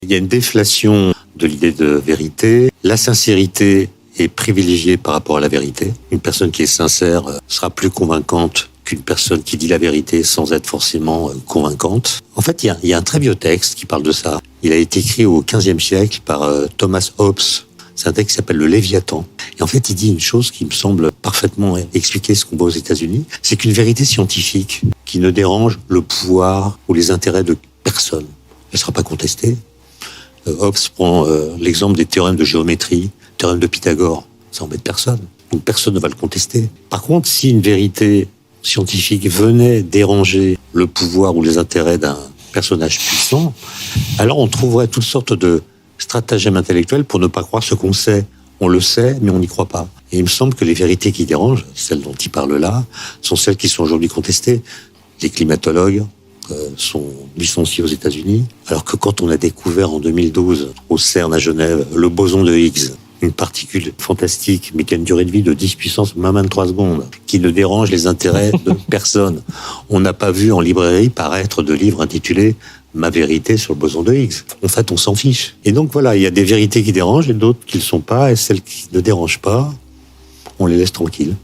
Il y a une déflation de l'idée de vérité. La sincérité est privilégiée par rapport à la vérité. Une personne qui est sincère sera plus convaincante qu'une personne qui dit la vérité sans être forcément convaincante. En fait, il y a un très vieux texte qui parle de ça. Il a été écrit au XVe siècle par Thomas Hobbes. C'est un texte qui s'appelle le Léviathan. Et en fait, il dit une chose qui me semble parfaitement expliquer ce qu'on voit aux États-Unis. C'est qu'une vérité scientifique qui ne dérange le pouvoir ou les intérêts de personne, elle ne sera pas contestée. Hobbes prend l'exemple des théorèmes de géométrie, théorème de Pythagore. Ça embête personne. Donc personne ne va le contester. Par contre, si une vérité scientifique venait déranger le pouvoir ou les intérêts d'un personnage puissant, alors on trouverait toutes sortes de stratagèmes intellectuels pour ne pas croire ce qu'on sait. On le sait, mais on n'y croit pas. Et il me semble que les vérités qui dérangent, celles dont il parle là, sont celles qui sont aujourd'hui contestées. Les climatologues sont licenciés aux États-Unis, alors que quand on a découvert en 2012 au CERN à Genève le boson de Higgs, une particule fantastique, mais qui a une durée de vie de 10 puissance moins 23 secondes, qui ne dérange les intérêts de personne. On n'a pas vu en librairie paraître de livres intitulés « Ma vérité sur le boson de Higgs ». En fait, on s'en fiche. Et donc voilà, il y a des vérités qui dérangent et d'autres qui ne le sont pas, et celles qui ne dérangent pas, on les laisse tranquilles.